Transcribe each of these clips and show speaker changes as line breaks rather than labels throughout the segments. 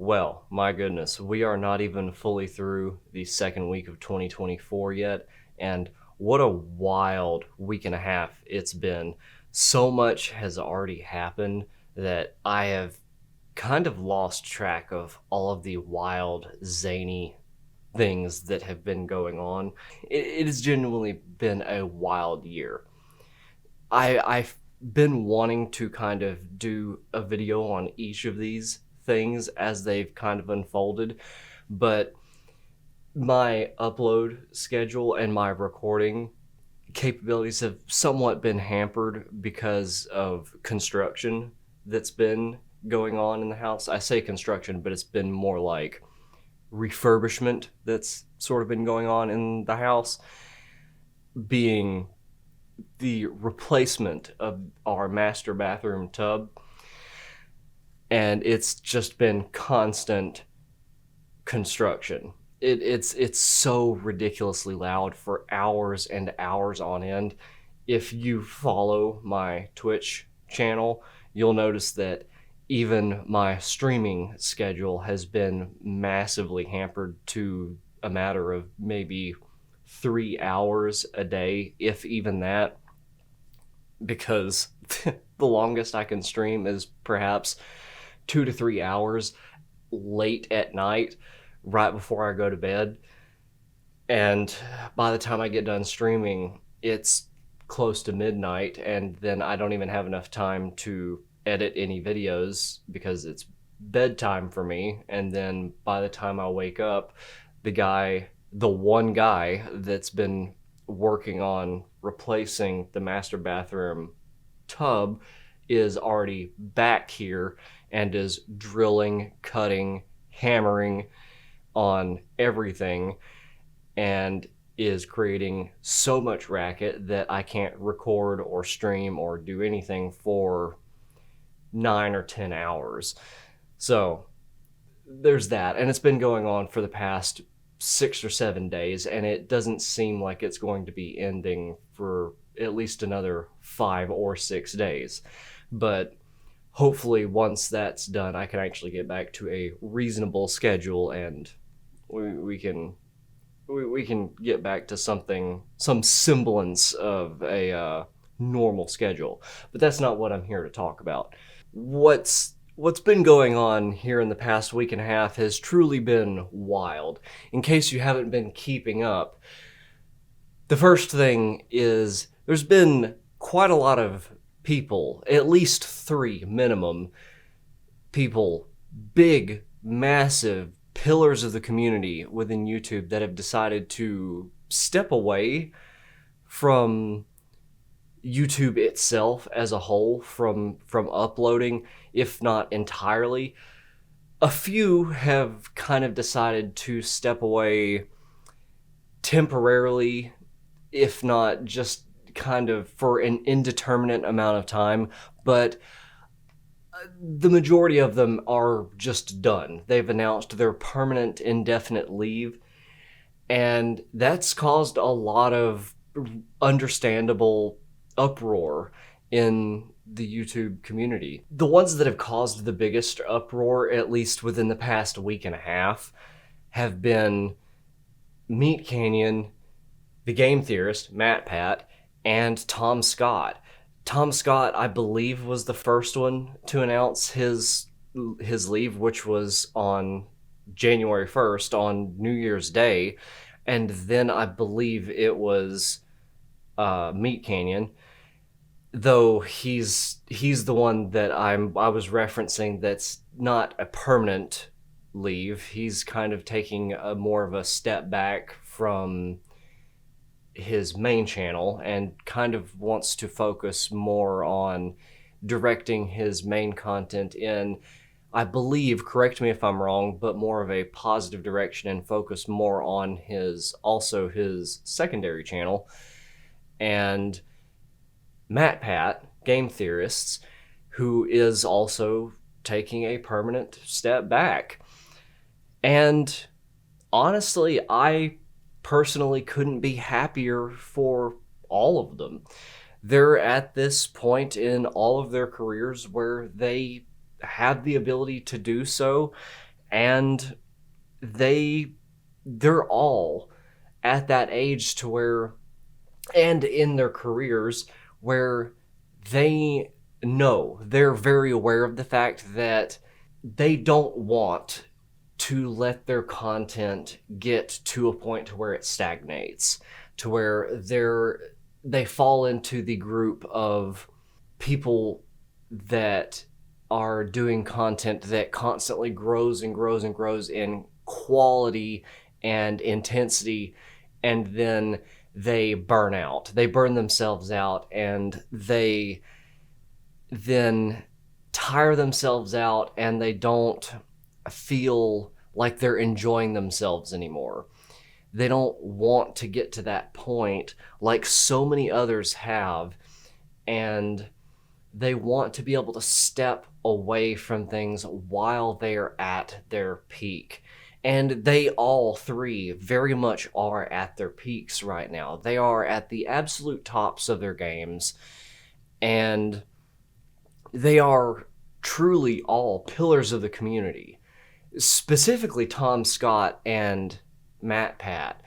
Well, my goodness, we are not even fully through the second week of 2024 yet, and what a wild week and a half it's been. So much has already happened that I have kind of lost track of all of the wild, zany things that have been going on. It has genuinely been a wild year. I've been wanting to kind of do a video on each of these things as they've kind of unfolded, but my upload schedule and my recording capabilities have somewhat been hampered because of construction that's been going on in the house. I say construction, but it's been more like refurbishment that's sort of been going on in the house, being the replacement of our master bathroom tub. And it's just been constant construction. It's so ridiculously loud for hours and hours on end. If you follow my Twitch channel, you'll notice that even my streaming schedule has been massively hampered to a matter of maybe 3 hours a day, if even that, because the longest I can stream is perhaps 2 to 3 hours late at night, right before I go to bed. And by the time I get done streaming, it's close to midnight, and then I don't even have enough time to edit any videos because it's bedtime for me. And then by the time I wake up, the one guy that's been working on replacing the master bathroom tub is already back here and is drilling, cutting, hammering on everything, and is creating so much racket that I can't record or stream or do anything for 9 or 10 hours. So there's that, and it's been going on for the past 6 or 7 days, and it doesn't seem like it's going to be ending for at least another 5 or 6 days. But hopefully once that's done, I can actually get back to a reasonable schedule, and we can get back to some semblance of a normal schedule. But that's not what I'm here to talk about. What's been going on here in the past week and a half has truly been wild. In case you haven't been keeping up, the first thing is there's been quite a lot of people, at least 3 minimum people, big, massive pillars of the community within YouTube, that have decided to step away from YouTube itself as a whole, from uploading, if not entirely. A few have kind of decided to step away temporarily, if not just kind of for an indeterminate amount of time, but the majority of them are just done. They've announced their permanent indefinite leave, and that's caused a lot of understandable uproar in the YouTube community. The ones that have caused the biggest uproar, at least within the past week and a half, have been Meat Canyon, the Game Theorist, Matt Pat, and Tom Scott. Tom Scott, I believe, was the first one to announce his leave, which was on January 1st, on New Year's Day, and then I believe it was Meat Canyon, though he's the one that I was referencing that's not a permanent leave. He's kind of taking a more of a step back from his main channel and kind of wants to focus more on directing his main content in, I believe, correct me if I'm wrong, but more of a positive direction, and focus more on his secondary channel. And Matt Pat, Game Theorists, who is also taking a permanent step back. And honestly, I personally couldn't be happier for all of them. They're at this point in all of their careers where they have the ability to do so, And they're all at that age to where, and in their careers, where they're very aware of the fact that they don't want to let their content get to a point to where it stagnates, to where they fall into the group of people that are doing content that constantly grows and grows and grows in quality and intensity, and then they burn out. They burn themselves out, and they then tire themselves out, and they don't feel like they're enjoying themselves anymore. They don't want to get to that point like so many others have, and they want to be able to step away from things while they're at their peak. And they all three very much are at their peaks right now. They are at the absolute tops of their games, and they are truly all pillars of the community. Specifically Tom Scott and Matt Pat.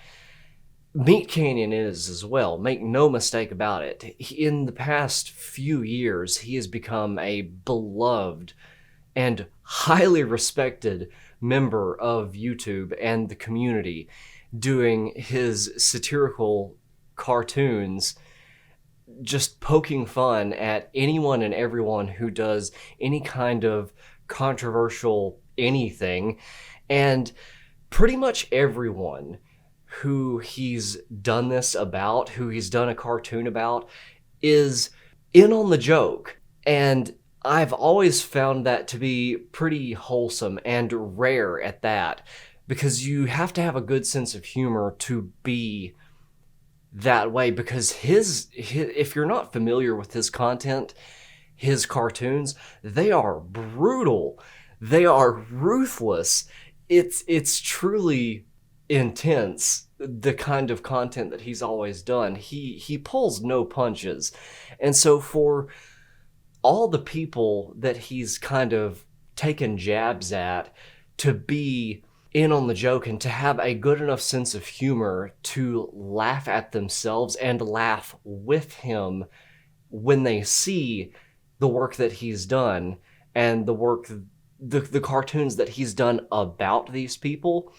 Meat Canyon is as well, make no mistake about it. In the past few years, he has become a beloved and highly respected member of YouTube and the community, doing his satirical cartoons, just poking fun at anyone and everyone who does any kind of controversial anything. And pretty much everyone who he's done this about, who he's done a cartoon about, is in on the joke. And I've always found that to be pretty wholesome and rare at that, because you have to have a good sense of humor to be that way. Because his if you're not familiar with his content, his cartoons, they are brutal. They are ruthless. It's truly intense, the kind of content that he's always done. He pulls no punches. And so for all the people that he's kind of taken jabs at to be in on the joke and to have a good enough sense of humor to laugh at themselves and laugh with him when they see the work that he's done and the cartoons that he's done about these people,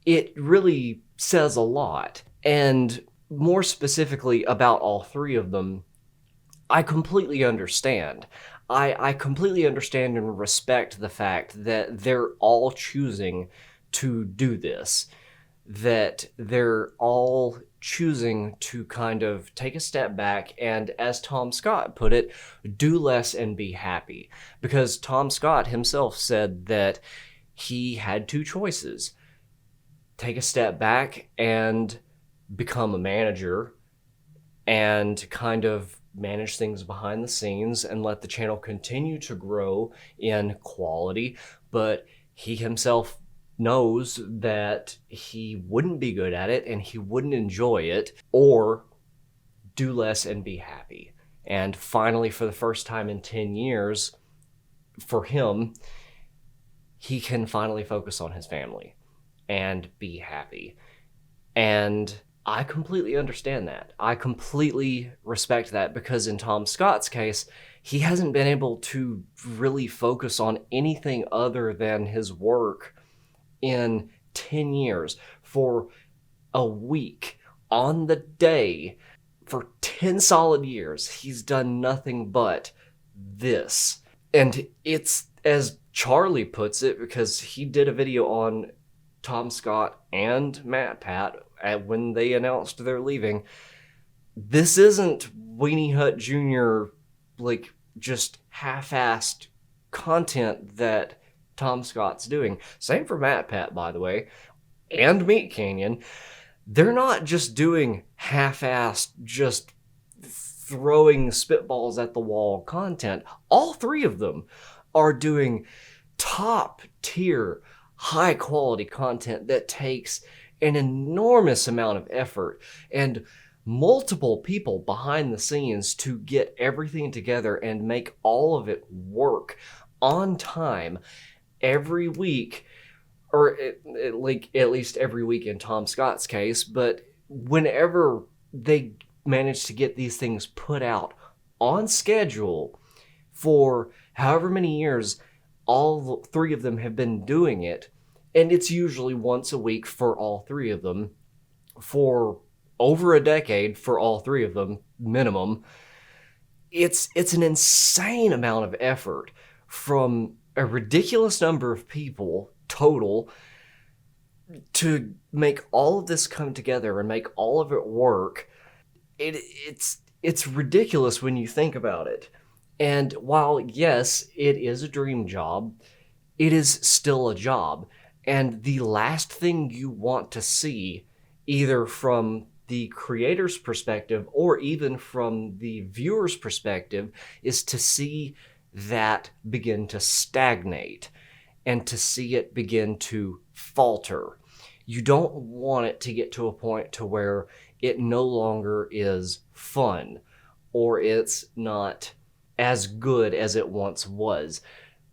it really says a lot. And more specifically about all three of them, I completely understand. I completely understand and respect the fact that they're all choosing to do this, that they're all choosing to kind of take a step back and, as Tom Scott put it, do less and be happy. Because Tom Scott himself said that he had two choices: take a step back and become a manager and kind of manage things behind the scenes and let the channel continue to grow in quality, but he himself knows that he wouldn't be good at it and he wouldn't enjoy it, or do less and be happy. And finally, for the first time in 10 years, for him, he can finally focus on his family and be happy. And I completely understand that. I completely respect that, because in Tom Scott's case, he hasn't been able to really focus on anything other than his work in 10 years. For a week, on the day, for 10 solid years, he's done nothing but this. And it's, as Charlie puts it, because he did a video on Tom Scott and Matt Pat when they announced they're leaving, this isn't Weenie Hut Jr., like, just half-assed content that Tom Scott's doing. Same for Matt Pat, by the way, and Meat Canyon. They're not just doing half-assed, just throwing spitballs at the wall content. All three of them are doing top-tier, high-quality content that takes an enormous amount of effort and multiple people behind the scenes to get everything together and make all of it work on time every week, or like at least every week in Tom Scott's case, but whenever they manage to get these things put out on schedule for however many years all three of them have been doing it, and it's usually once a week for all three of them, for over a decade for all three of them minimum. It's an insane amount of effort from a ridiculous number of people total to make all of this come together and make all of it work. It's ridiculous when you think about it. And while yes, it is a dream job, it is still a job. And the last thing you want to see, either from the creator's perspective or even from the viewer's perspective, is to see that begin to stagnate and to see it begin to falter. You don't want it to get to a point to where it no longer is fun or it's not as good as it once was.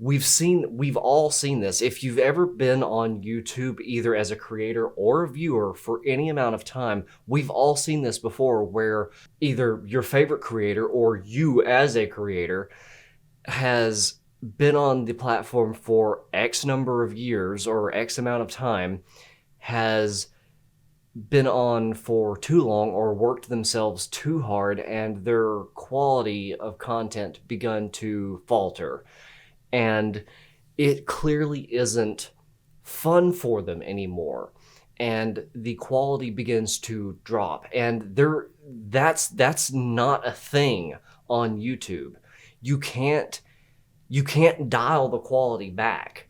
We've all seen this. If you've ever been on YouTube, either as a creator or a viewer for any amount of time, we've all seen this before, where either your favorite creator or you as a creator has been on the platform for X number of years or X amount of time, has been on for too long or worked themselves too hard, and their quality of content begun to falter. And it clearly isn't fun for them anymore. And the quality begins to drop. And that's not a thing on YouTube. You can't dial the quality back.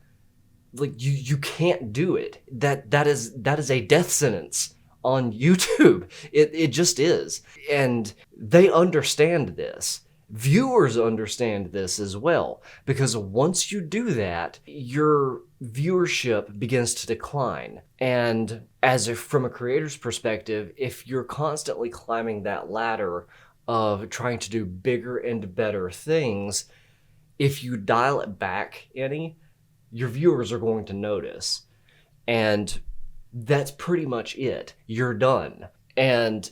Like you can't do it. That is a death sentence on YouTube. It just is. And they understand this. Viewers understand this as well, because once you do that, your viewership begins to decline. And from a creator's perspective, if you're constantly climbing that ladder of trying to do bigger and better things, if you dial it back any, your viewers are going to notice. And that's pretty much it. You're done. And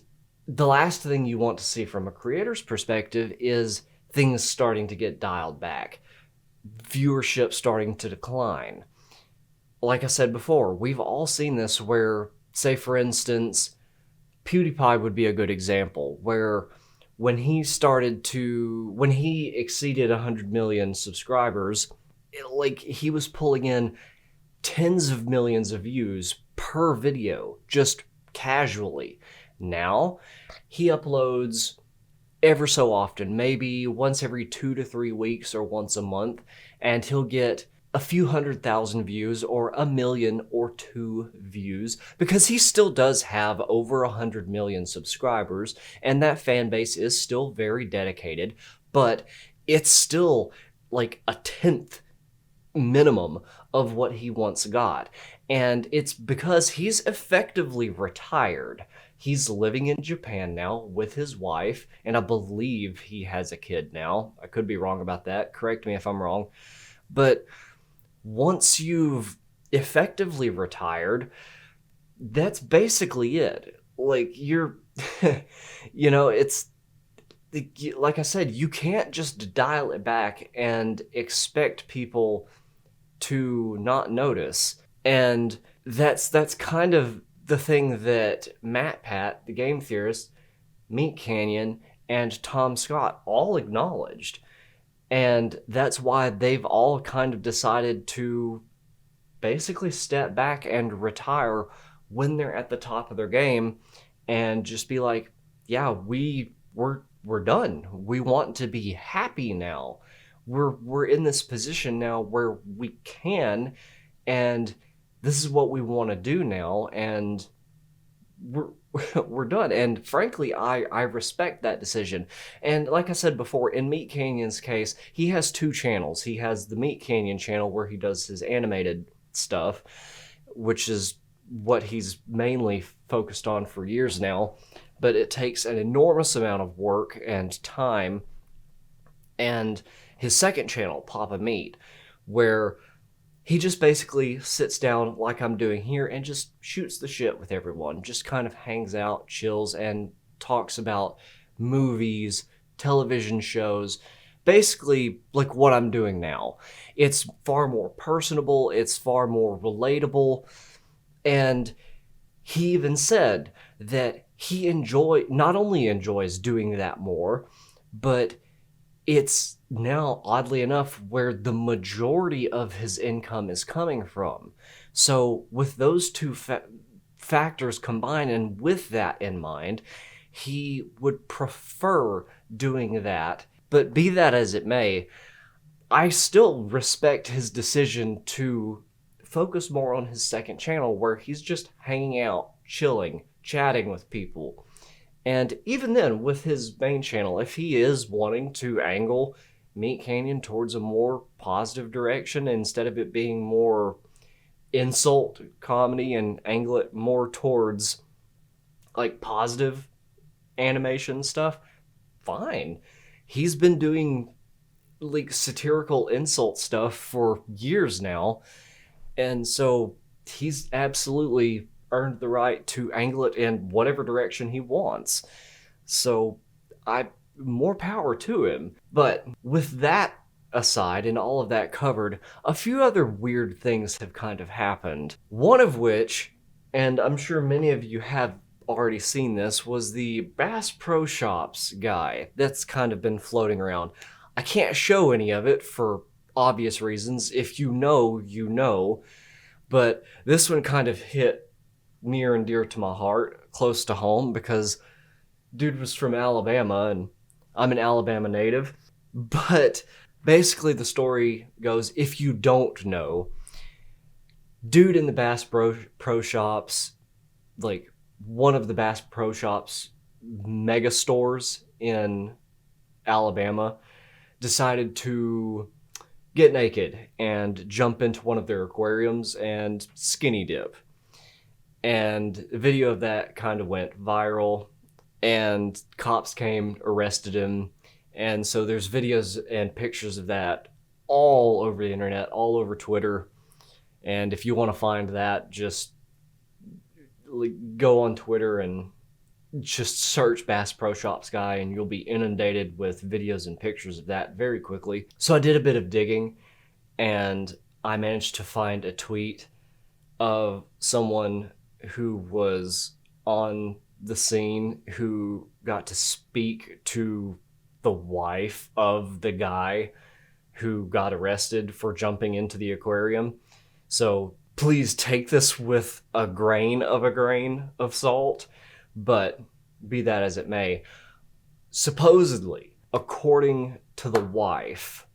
the last thing you want to see from a creator's perspective is things starting to get dialed back, viewership starting to decline. Like I said before, we've all seen this where, say for instance, PewDiePie would be a good example, where when he exceeded 100 million subscribers, he was pulling in tens of millions of views per video, just casually. Now, he uploads ever so often, maybe once every 2 to 3 weeks or once a month, and he'll get a few 100,000 views or 1 million or 2 views, because he still does have over 100 million subscribers, and that fan base is still very dedicated, but it's still like a tenth minimum of what he once got. And it's because he's effectively retired. He's living in Japan now with his wife, and I believe he has a kid now. I could be wrong about that. Correct me if I'm wrong. But once you've effectively retired, that's basically it. You're, it's, like I said, you can't just dial it back and expect people to not notice. And that's kind of the thing that MatPat, the game theorist, Meat Canyon, and Tom Scott all acknowledged. And that's why they've all kind of decided to basically step back and retire when they're at the top of their game and just be like, yeah, we're done. We want to be happy now. We're in this position now where we can, and this is what we want to do now, and we're done. And frankly, I respect that decision. And like I said before, in Meat Canyon's case, he has 2 channels. He has the Meat Canyon channel where he does his animated stuff, which is what he's mainly focused on for years now, but it takes an enormous amount of work and time. And his second channel, Papa Meat, where he just basically sits down like I'm doing here and just shoots the shit with everyone, just kind of hangs out, chills, and talks about movies, television shows, basically like what I'm doing now. It's far more personable, it's far more relatable, and he even said that he not only enjoys doing that more, but it's now, oddly enough, where the majority of his income is coming from. So with those two factors combined, and with that in mind, he would prefer doing that. But be that as it may, I still respect his decision to focus more on his second channel, where he's just hanging out, chilling, chatting with people. And even then, with his main channel, if he is wanting to angle Meat Canyon towards a more positive direction, instead of it being more insult comedy, and angle it more towards like positive animation stuff, fine. He's been doing like satirical insult stuff for years now, and so he's absolutely earned the right to angle it in whatever direction he wants. So more power to him. But with that aside and all of that covered, a few other weird things have kind of happened. One of which, and I'm sure many of you have already seen this, was the Bass Pro Shops guy that's kind of been floating around. I can't show any of it for obvious reasons. If you know, you know. But this one kind of hit near and dear to my heart, close to home, because dude was from Alabama, and I'm an Alabama native. But basically the story goes, if you don't know, dude in the Bass Pro Shops, like one of the Bass Pro Shops mega stores in Alabama, decided to get naked and jump into one of their aquariums and skinny dip. And a video of that kind of went viral, and cops came, arrested him. And so there's videos and pictures of that all over the internet, all over Twitter. And if you want to find that, just go on Twitter and just search Bass Pro Shops guy, and you'll be inundated with videos and pictures of that very quickly. So I did a bit of digging, and I managed to find a tweet of someone who was on the scene who got to speak to the wife of the guy who got arrested for jumping into the aquarium. So please take this with a grain of salt, but be that as it may, supposedly, according to the wife,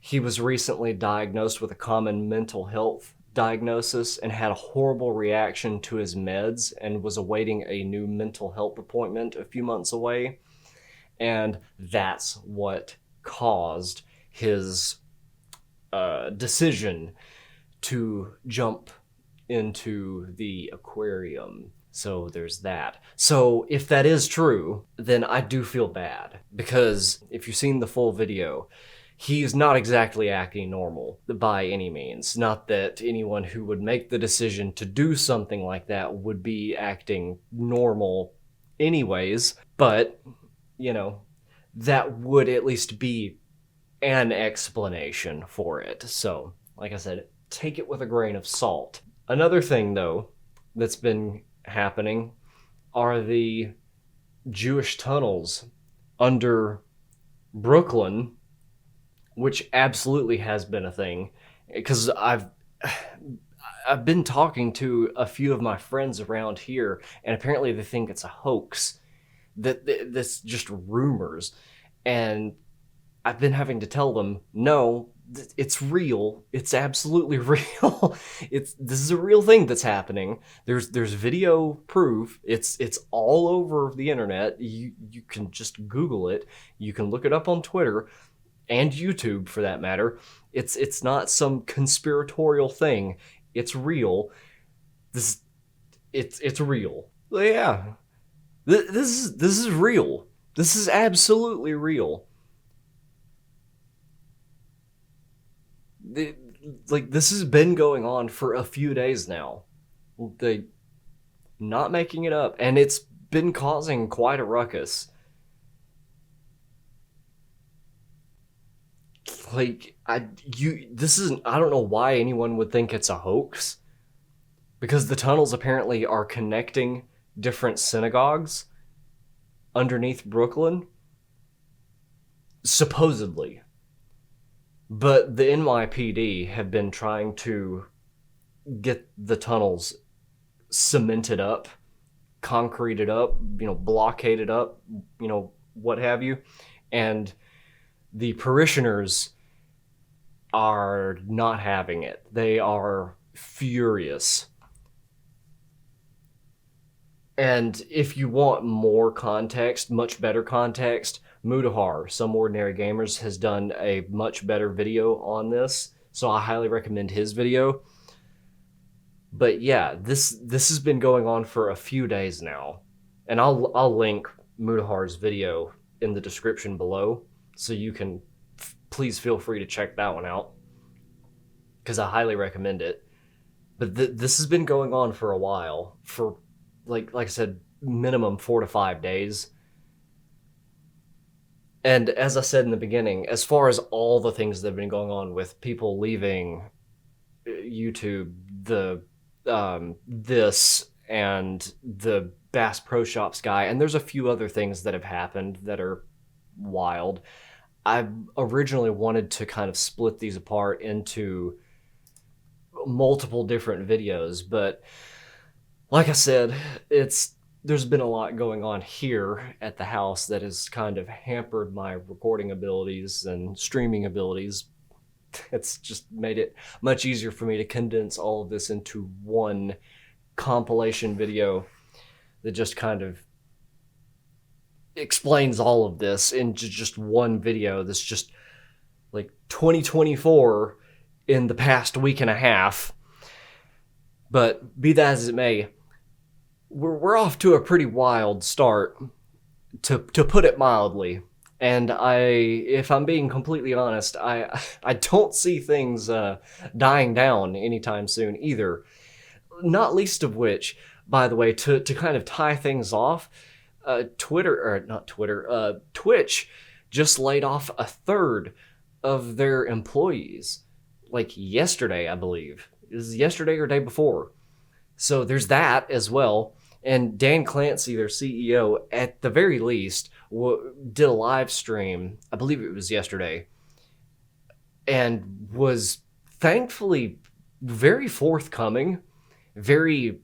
he was recently diagnosed with a common mental health diagnosis and had a horrible reaction to his meds and was awaiting a new mental health appointment a few months away. And that's what caused his decision to jump into the aquarium. So there's that. So if that is true, then I do feel bad, because if you've seen the full video, he's not exactly acting normal by any means. Not that anyone who would make the decision to do something like that would be acting normal anyways, but, you know, that would at least be an explanation for it. So, like I said, take it with a grain of salt. Another thing, though, that's been happening are the Jewish tunnels under Brooklyn, which absolutely has been a thing, because I've been talking to a few of my friends around here, and apparently they think it's a hoax, that that's just rumors, and I've been having to tell them, no, it's real. It's absolutely real. This is a real thing that's happening. There's video proof. It's all over the internet. You can just Google it. You can look it up on Twitter and YouTube, for that matter. It's not some conspiratorial thing. It's real. It's real. Yeah. This is real. This is absolutely real. like this has been going on for a few days now. They not making it up, and it's been causing quite a ruckus. Like this isn't, I don't know why anyone would think it's a hoax, because the tunnels apparently are connecting different synagogues underneath Brooklyn, supposedly. But the NYPD have been trying to get the tunnels cemented up, concreted up, blockaded up, what have you. And the parishioners are not having it. They are furious. And if you want more context, much better context, Mudahar, Some Ordinary Gamers, has done a much better video on this, so I highly recommend his video. But yeah, this has been going on for a few days now, and I'll link Mudahar's video in the description below, so you can please feel free to check that one out, because I highly recommend it. But this has been going on for a while, for like I said, minimum 4 to 5 days. And as I said in the beginning, as far as all the things that have been going on with people leaving YouTube, this and the Bass Pro Shops guy, and there's a few other things that have happened that are wild. I originally wanted to kind of split these apart into multiple different videos, but like I said, there's been a lot going on here at the house that has kind of hampered my recording abilities and streaming abilities. It's just made it much easier for me to condense all of this into one compilation video that just kind of explains all of this into just one video that's just like 2024 in the past week and a half. But be that as it may, we're off to a pretty wild start, to put it mildly. And if I'm being completely honest, I don't see things dying down anytime soon either. Not least of which, by the way, to kind of tie things off, Twitch just laid off a third of their employees, like yesterday, I believe. It was yesterday or day before. So there's that as well. And Dan Clancy, their CEO, at the very least, did a live stream, I believe it was yesterday, and was thankfully very forthcoming, very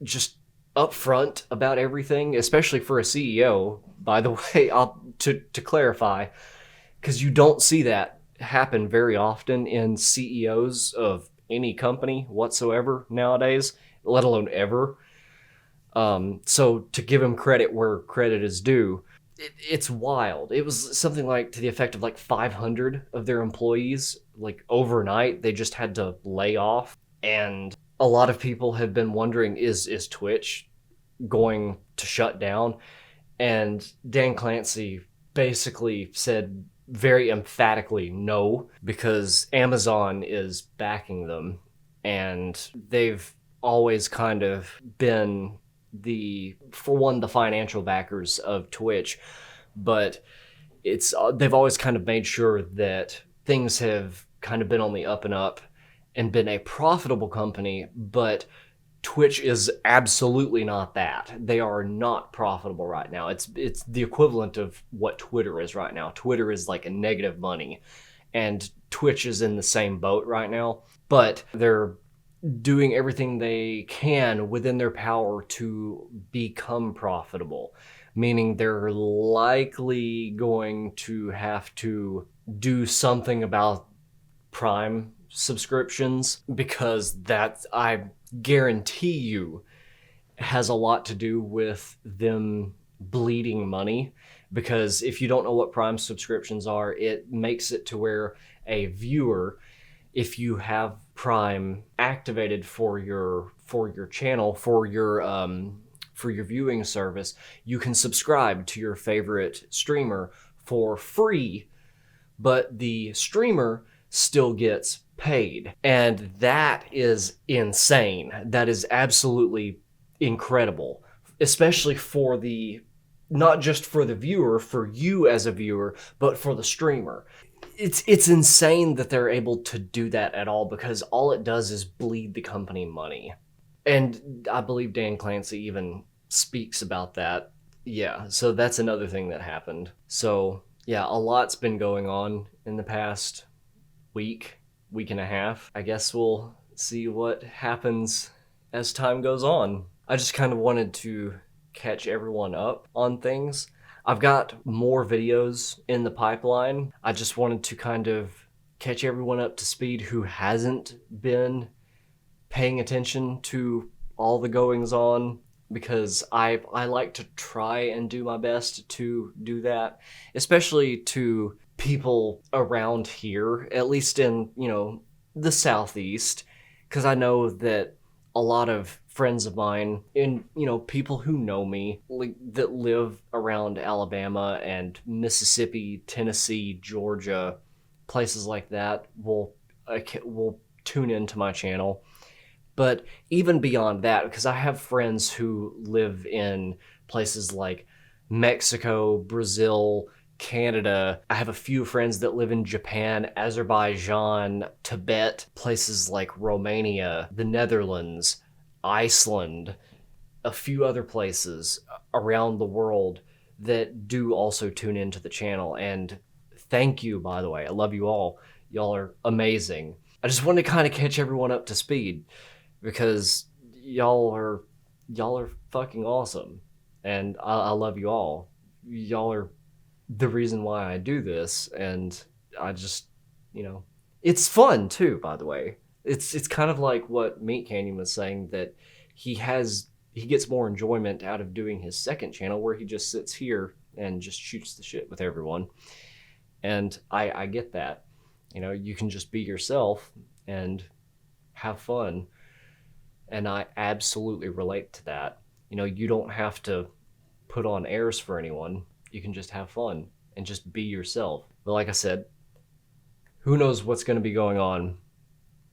just upfront about everything, especially for a CEO, by the way, to clarify, because you don't see that happen very often in CEOs of any company whatsoever nowadays, let alone ever. So to give him credit where credit is due, it's wild. It was something like to the effect of like 500 of their employees, like overnight, they just had to lay off. And a lot of people have been wondering, is Twitch going to shut down? And Dan Clancy basically said very emphatically no, because Amazon is backing them, and they've always kind of been the financial backers of Twitch, but they've always kind of made sure that things have kind of been on the up and up and been a profitable company, but Twitch is absolutely not that. They are not profitable right now. It's the equivalent of what Twitter is right now. Twitter is like a negative money, and Twitch is in the same boat right now, but they're doing everything they can within their power to become profitable, meaning they're likely going to have to do something about Prime subscriptions, because that, I guarantee you, has a lot to do with them bleeding money. Because if you don't know what Prime subscriptions are, it makes it to where a viewer, if you have Prime activated for your channel, for your viewing service, you can subscribe to your favorite streamer for free, but the streamer still gets paid. And that is insane. That is absolutely incredible, especially for the, not just for the viewer, for you as a viewer, but for the streamer. It's insane that they're able to do that at all, because all it does is bleed the company money. And I believe Dan Clancy even speaks about that. Yeah, so that's another thing that happened. So, yeah, a lot's been going on in the past week and a half. I guess we'll see what happens as time goes on. I just kind of wanted to catch everyone up on things. I've got more videos in the pipeline. I just wanted to kind of catch everyone up to speed who hasn't been paying attention to all the goings on, because I like to try and do my best to do that, especially to people around here, at least in, the Southeast, because I know that a lot of friends of mine and, people who know me, like, that live around Alabama and Mississippi, Tennessee, Georgia, places like that will tune into my channel. But even beyond that, because I have friends who live in places like Mexico, Brazil, Canada. I have a few friends that live in Japan, Azerbaijan, Tibet, places like Romania, the Netherlands, Iceland, a few other places around the world that do also tune into the channel. And thank you, by the way. I love you all. Y'all are amazing. I just wanted to kind of catch everyone up to speed, because y'all are fucking awesome, and I love you all. Y'all are the reason why I do this, and I just, it's fun too, by the way. It's kind of like what Meat Canyon was saying, that he gets more enjoyment out of doing his second channel, where he just sits here and just shoots the shit with everyone. And I get that. You can just be yourself and have fun. And I absolutely relate to that. You don't have to put on airs for anyone. You can just have fun and just be yourself. But like I said, who knows what's going to be going on,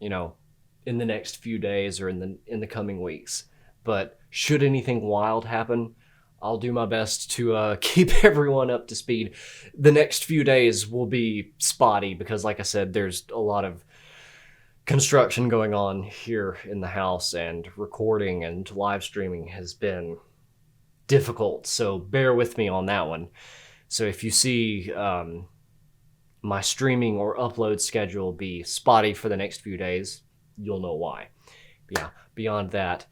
in the next few days or in the coming weeks. But should anything wild happen, I'll do my best to keep everyone up to speed. The next few days will be spotty because, like I said, there's a lot of construction going on here in the house, and recording and live streaming has been difficult, so bear with me on that one. So if you see my streaming or upload schedule be spotty for the next few days, you'll know why. But yeah, beyond that,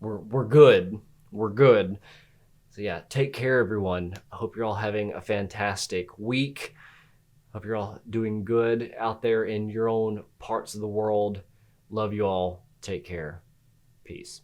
we're good. So yeah, take care, everyone. I hope you're all having a fantastic week. Hope you're all doing good out there in your own parts of the world. Love you all. Take care. Peace.